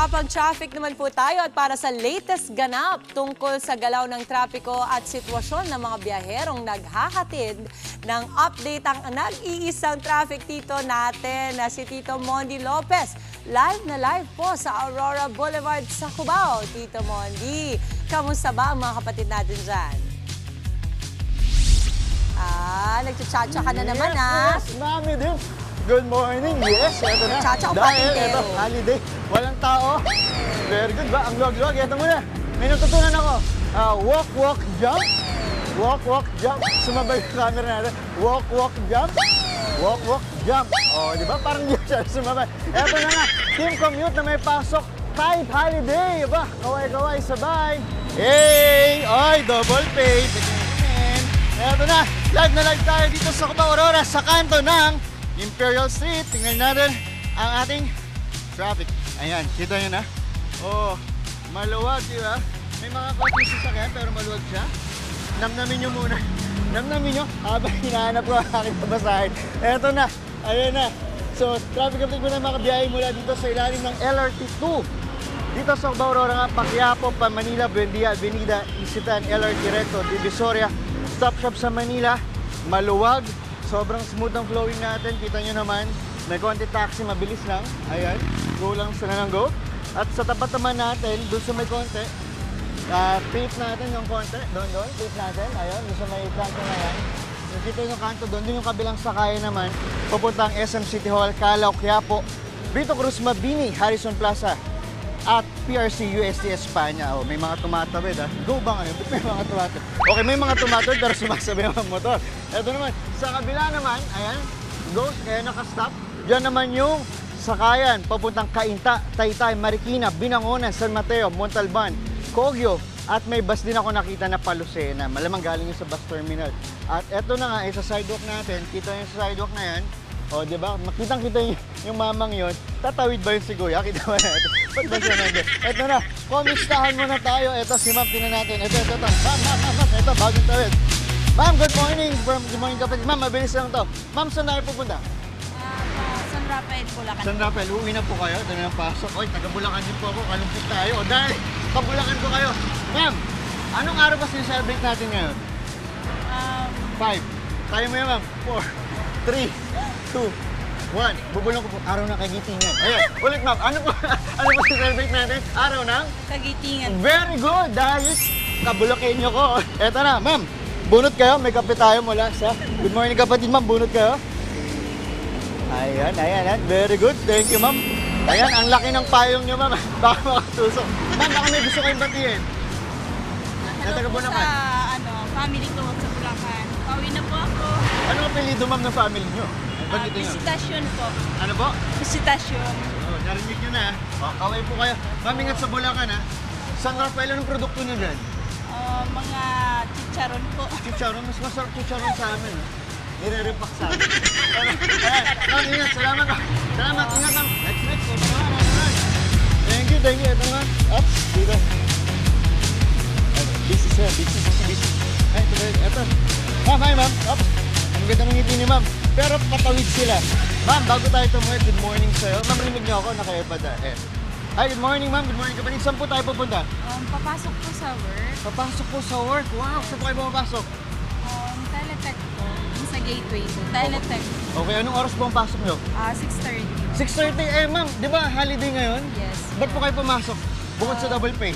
usapang traffic naman po tayo at para sa latest ganap tungkol sa galaw ng trapiko at sitwasyon ng mga biyaherong naghahatid ng update ang nag-iisang traffic tito natin na si Tito Mondi Lopez. Live na live po sa Aurora Boulevard sa Cubao. Tito Mondi, kamusta ba ang mga kapatid natin dyan? Nagtsatsa ka na naman Yes, mami din. Good morning. Yes, eto na. Chacha o Dahil patintero? eto, holiday. Walang tao. Very good ba? Ang luwag-luwag. Eto muna. May natutunan ako. Walk, walk, jump. Walk, walk, jump. Sumabay yung camera natin. Walk, walk, jump. Walk, walk, jump. Oh, di ba? Parang di siya sumabay. Eto na nga. Team commute na may pasok. Kahit holiday. Ba? Kaway-kaway, sabay. Hey! Ay, double pay. Eto na. Live na live tayo dito sa Cubao, Aurora, sa kanto ng Imperial Street. Tingnan natin ang ating traffic. Ayan, kita nyo na. Oh, maluwag, di ba? May mga konting sasakyan pero maluwag siya. Namnamin nyo muna. Namnamin nyo habang hinahanap ko ang aking pabasahin. Eto na, ayan na. So, traffic update muna mga kabiyahe mula dito sa ilalim ng LRT2. Dito sa Cubao, Aurora nga, Quiapo, Manila, Buendia, Avenida, Isitan, LRT Recto, Divisoria, stop shop sa Manila, maluwag. Sobrang smooth ang flowing natin. Kita nyo naman, may konti taxi, mabilis lang. Ayan, go lang sila ng go. At sa tapat naman natin, doon sa may konti, tip natin yung konti. Doon, tip natin. Ayan, doon sa may kanto na yan. Nakita yung kanto doon. Doon yung kabilang sakayan naman. Papunta ang SM City Hall, Calao, Quiapo, Brito Cruz, Mabini, Harrison Plaza, at PRC UST Espanya. Oh, may mga tumatawid ha. Go ba ngayon? May mga tumatawid. Okay, may mga tumatawid pero sumasabi ang motor. Ito naman, sa kabila naman, ayan, goes, kaya nakastop. Diyan naman yung sakayan, papuntang Cainta, Taytay, Marikina, Binangonan, San Mateo, Montalban, Kogyo, at may bus din ako nakita na Palusena. Malamang galing yun sa bus terminal. At eto na nga, sa sidewalk natin, kita yung sa sidewalk na yan. O, di ba? Makitang-kita yung mamang yon. Tatawid ba yun si Kuya? Kita ba natin? Ba't ba siya nandun? Eto na, kumistahan muna tayo. Eto, si Ma'am, tinan natin. Eto. Ma'am. Eto, bagong tawid. Ma'am, good morning. Good morning kapatid. Ma'am, mabilis lang to. Ma'am, saan tayo pupunta? San Rafael, Bulacan. San Rafael, uuwi na po kayo. Dami ng pasok. Oy, taga-Bulacan din po ako. Kalumpit tayo. O, dahil, pabulacan ko kayo. Ma'am, anong araw ba sineselebrate natin ngayon? 5. Tayo mo yan, ma'am. 4, 3, 2, 1. Bubulong ko po. Araw ng kagitingan. Ayan, ulit ma'am. Ano po sineselebrate natin? Araw ng? Kagitingan. Very good. Dahil kabulakenyo ko. Eto na, ma'am. Bunot kayo. May kape tayo mula sa... Good morning kapatid, ma'am. Bunot kayo. Ayan. Very good. Thank you, ma'am. Ayan, ang laki ng payong nyo, ma'am. Baka makatusok. Ma'am, baka may gusto kayong batiin. Hello po sa family ko sa Bulacan. Pauwi na po ako. Ano ang apelido, ma'am, ng family nyo? Bagitin nyo. Visitasyon po. Ano po? Visitasyon. Oh, narinig nyo na. Kaway po kayo. Ma'am, ingat sa Bulacan, ha? San Rafael, anong produkto nyo dyan? Mga chicharon po. Chicharon. Mas masarap chicharon sa amin. Nire-repack sa amin. Ayan. Ma'am, ingat. Salamat, ma'am. Salamat. Ingat, ma'am. Next. Thank you. Ito nga. Ups. Dito. Busy, sir. Busy. Ay, ito. Ma'am, hi, ma'am. Ups. Ang ganda ng ngiti ni ma'am. Pero patawid sila. Ma'am, bago tayo tumuwi, good morning sa'yo. Ma'am, rinig niyo ako. Naka-airpod na. Hi, good morning, ma'am. Good morning, kapatid. Saan po tayo pupunta? Papasok po sa work. Papasok po sa work. Wow, saan po kayo pumapasok? Teletech po. Sa gateway po. Teletech. Okay, anong oras po ang pasok nyo? 6:30. 6:30. Ma'am, di ba holiday ngayon? Yes. Ba't po kayo pumasok? Bukod sa double pay.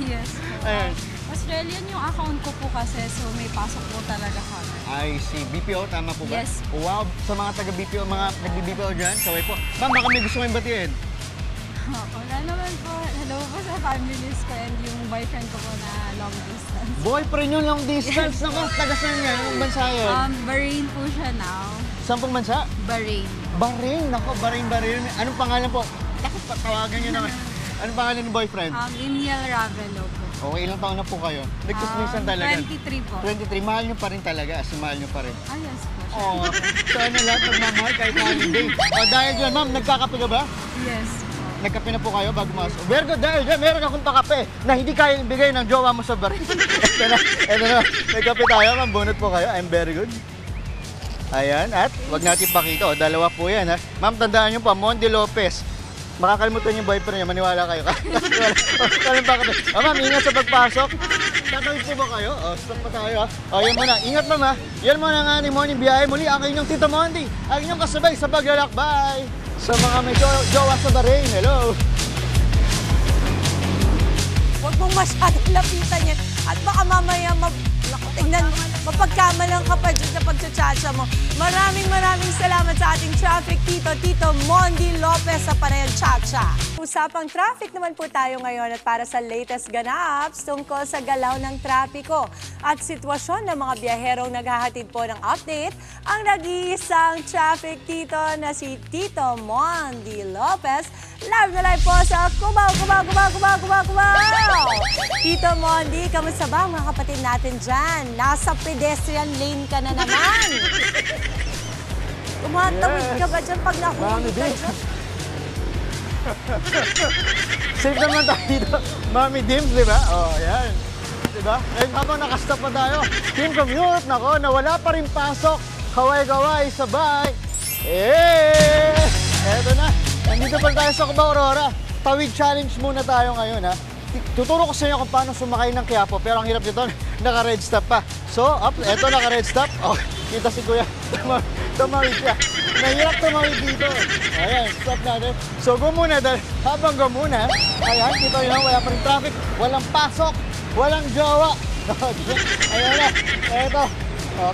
Yes po. Ayan. Australian yung account ko po kasi so may pasok po talaga kami. I see. BPO, tama po ba? Yes. Wow, sa mga taga-BPO, mga nagbi-BPO dyan, kaway po. Ma'am, baka may gusto kayong batiin. Wala naman po. Hello po sa families ko and yung boyfriend ko po na long distance. Boyfriend yun, long distance. Naku, taga saan yan? Anong bansa yun? Bahrain po siya now. Saan pong bansa? Bahrain. Bahrain. Naku, Bahrain. Anong pangalan po? Naku, tawagan nyo naman. Anong pangalan ng boyfriend? Iniel Ravelo po. Okay, ilang taon na po kayo? Nagkasmisan talaga? 23 po. 23. Mahal nyo pa rin talaga, as in mahal nyo pa rin. Yes po. Oo. Sana lahat nagmamahal kahit holiday. Dahil dyan, ma'am, nagkakape ka ba? Yes po. Nagkape na po kayo bago masok. Very good. Dahil dyan, meron akong pakape na hindi kaya ibigay ng jowa mo sa bar. Ito na. Nagkape tayo, ma'am. Bunot po kayo. I'm very good. Ayan. At wag natin pakita. Dalawa po yan, ha. Ma'am, tandaan nyo pa, Mondi Lopez. makakalimutan yung boyfriend niya, maniwala kayo. Kalim pa kami. Ma'am, ingat sa pagpasok. Tatawid po ba kayo? Stop pa tayo ha. Yan muna. Ingat ma'am ha. Yan muna ang ating morning biyahe. Muli, ang inyong Tito Monty. Ang inyong kasabay sa paglalakbay. Sa mga may jowa sa Bahrain. Hello. Huwag mong masyadong lapitan yan. At baka mamaya tingnan, mapagkamalang ka pa dyan sa pagtsatsa mo. Maraming salamat sa ating traffic Tito Mondi Lopez sa Panayag Chacha. Usapang traffic naman po tayo ngayon at para sa latest ganaps tungkol sa galaw ng trapiko at sitwasyon ng mga biyaherong naghahatid po ng update, ang nag-iisang traffic Tito na si Tito Mondi Lopez. Live na live po sa Cubao! Tito Mondi, kamusta ba mga kapatid natin dyan? Nasa pedestrian lane ka na naman. Tumatawid ka ba dyan pag nahuli ka dyan? Safe naman tayo dito. Mami Dims, di ba? Yan. Di ba? Ngayon habang nakastop pa tayo, team commute, nako, nawala pa rin pasok. Kaway-kaway, sabay. Eto na. Nandito pa tayo sa Cubao, Aurora. Tawid challenge muna tayo ngayon, ha? Tuturo ko sa inyo kung paano sumakay ng Quiapo, pero ang hirap nito, naka-red stop pa. So, eto naka-red stop. Kita si Kuya. Tumawid siya. Nahirap tumawid dito. Ayan, stop natin. So, go muna dahil habang go muna, ayan, kita nyo, wala pa rin traffic, walang pasok, walang jowa. Ayan na. Eto.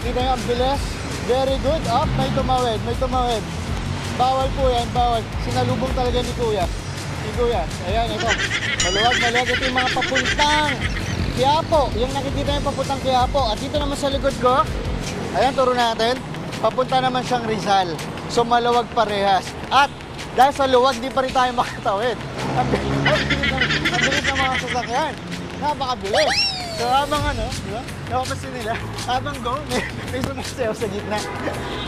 Kita nyo, ang bilis. Very good. May tumawid. Bawal po yan, bawal. Sinalubong talaga ni Kuya. Ayan, ito. Maluwag. Ito yung mga papuntang Quiapo. Yung nakikita yung papuntang Quiapo. At dito naman sa likod ko, ayan, turo natin. Papunta naman siyang Rizal. So, maluwag parehas. At dahil sa luwag, di pa rin tayo makatawid. Ang bilis ng mga sasakyan. Napakabilis. So, habang di ba? Napapasin nila. Habang go, may sumasayaw sa gitna.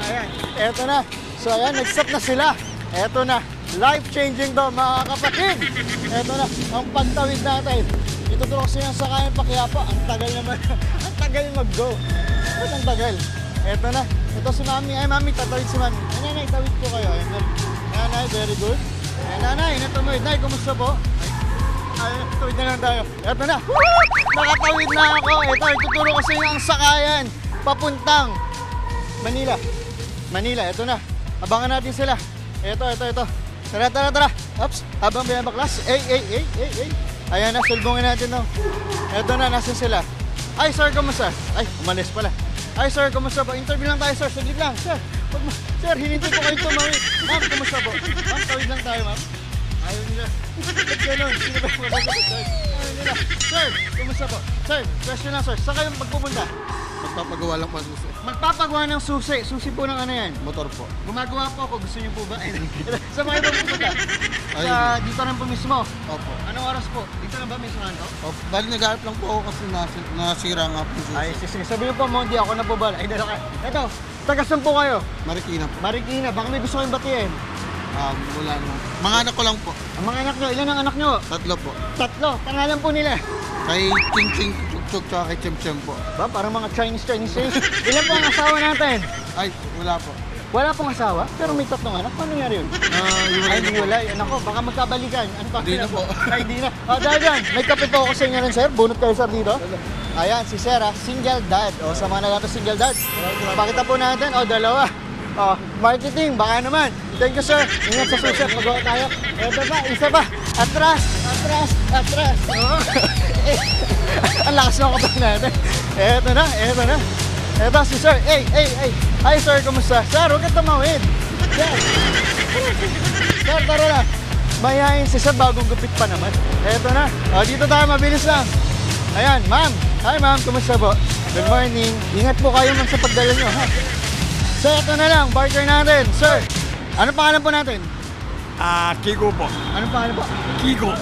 Ayan, eto na. So, ayan, nag-stop na sila. Eto na. Life-changing to, mga kapatid. Eto na, ang pagtawid natin. Ituturo ko sa inyo sa kayan pa Quiapo. Ang tagal naman. Ang tagal mag-go. Ba't ang tagal? Eto na. Ito si Mami. Ay, Mami, tatawid si Mami. Ay, Nanay, tawid po kayo. Ayan, Nanay, very good. Ay, Nanay, natumawid. Nay, kumusta po? Ay, tawid na lang tayo. Eto na. Nakatawid na ako. Ito, ituturo ko sa inyo ang sakayan. Papuntang Manila. Eto na. Abangan natin sila. Ito. Tara. Oops, habang binabaklas. Ayan na, sulbungin natin, no. Eto na, nasan sila? Ay, sir, kumusta? Ay, umalis pala. Ay, sir, kumusta po? Interview lang tayo, sir. Saglit lang. Sir, hinintay ko kayo tumawid. Ma'am, kumusta po? Ma'am, tawid lang tayo, ma'am. Ayaw nila. Ba't ganun? Sino ba yung masasagot? Ayaw nila. Sir, kumusta po? Sir, question lang, sir. Saan kayo magpupunta? Magpapagawa lang pa susi. Magpapagawa ng susi. Susi po ng ano yan? Motor po. Gumagawa po ako. Gusto niyo po ba? Saan ba kayo pupunta? Dito lang po mismo? Opo. Anong oras po? Dito lang ba may kanto? Opo. Bali nag-aarap lang po ako kasi nasira nga po yung susi. Ay, sige. Sabihin po, Mondi, ako na po ba? Ay, dala ka. Ito, taga-saan po kayo? Marikina po. Marikina. Baka may gusto kayong batiin. Wala naman. Mga anak ko lang po. Ang mga anak nyo, ilan ang anak nyo? 3 po. 3. Pangalan po nila. Kay Ching Ching Chuk tsaka kay Chem Chem po. Ba, parang mga Chinese. Ilan po ang asawa natin? Ay, wala po. Wala pong asawa, pero may 3 anak. Paano nangyari yun? Ay, wala. Nako, baka magkabalikan. Ano pa? Di na po. Ay, di na. Dahil yan, may kape po ako sa inyo rin, sir. Bunot kayo, sir, dito. Ayan, si Sir, single dad. Sa mga nagkata single dad. Pakita po natin. Dalawa. Marketing, baka naman. Thank you, sir. Ingat sa susunod. Magawa tayo. Ito pa, isa pa. Atras. Ang lakas na kapag natin. Ito na. Ito si sir. Hi, sir. Kumusta? Sir, huwag ka tumawid. Sir, tara na. Mayayain si sir, bagong gupit pa naman. Ito na. Dito tayo, mabilis lang. Ayan, ma'am. Hi, ma'am. Kumusta po? Good morning. Ingat po kayo man sa pagdala nyo, ha? Sir, ito na lang. Barker natin. Sir, anong pangalan po natin? Kiko po. Anong pangalan po? Kiko.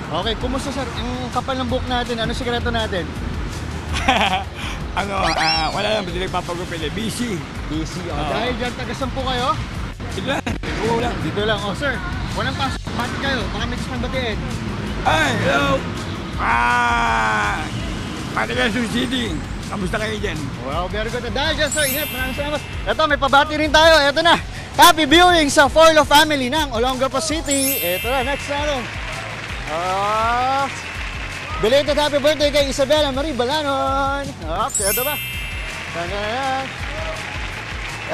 Okay, kumusta sir? Ang kapal ng book natin, ano sikreto natin? Wala lang, hindi nagpapagupil eh. Busy. Dahil dyan, taga-saan po kayo? Dito lang. Dito lang. Sir, walang pasok. Bakit kayo? Baka may gusto kang batiin. Ay, hello. Matagal City. Kamusta kayo dyan? Wow, very good. Dahil dyan sir, ingat. Maraming salamat. Ito, may pabati rin tayo. Ito na. Happy viewing sa Forlo family ng Olongapo City. Ito na, next natin. Belated happy birthday kay Isabela Marie Balanon. Ito ba?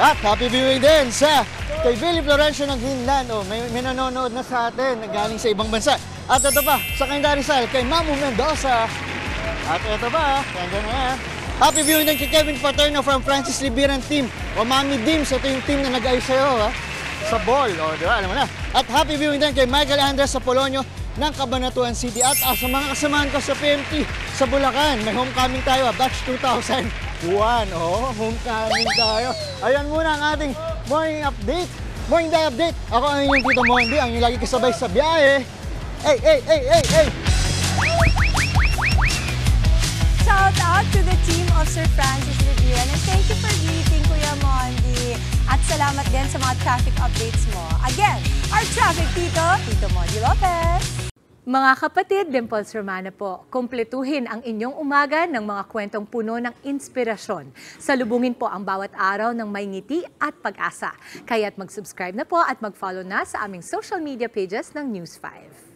At happy viewing din sa kay Billy Florencio ng Greenland. May nanonood na sa atin, galing sa ibang bansa. At ito pa, sa Candida Rizal, kay Mamu Mendoza. At ito pa, happy viewing din kay Kevin Paterno from Francis Libiran team. Mami Dims, ito yung team na nag-ayos sa'yo, sa ball. Di ba? Alam mo na. At happy viewing din kay Michael Andres sa Polonio ng Cabanatuan City. At sa mga kasamahan ko sa PMT sa Bulacan, may homecoming tayo, batch 2001. Homecoming tayo. Ayan muna ang ating morning update. Morning day update. Ako ang inyong Tito Mondi, ang inyong lagi kasabay sa biyahe. Hey! Shout out to the team of Sir Francis Libiran and thank you for greeting Kuya Mondi. At salamat din sa mga traffic updates mo. Again, our traffic Tito Mondi Lopez. Mga kapatid, Dimples Romana po, kumpletuhin ang inyong umaga ng mga kwentong puno ng inspirasyon. Salubungin po ang bawat araw ng may ngiti at pag-asa. Kaya't mag-subscribe na po at mag-follow na sa aming social media pages ng News 5.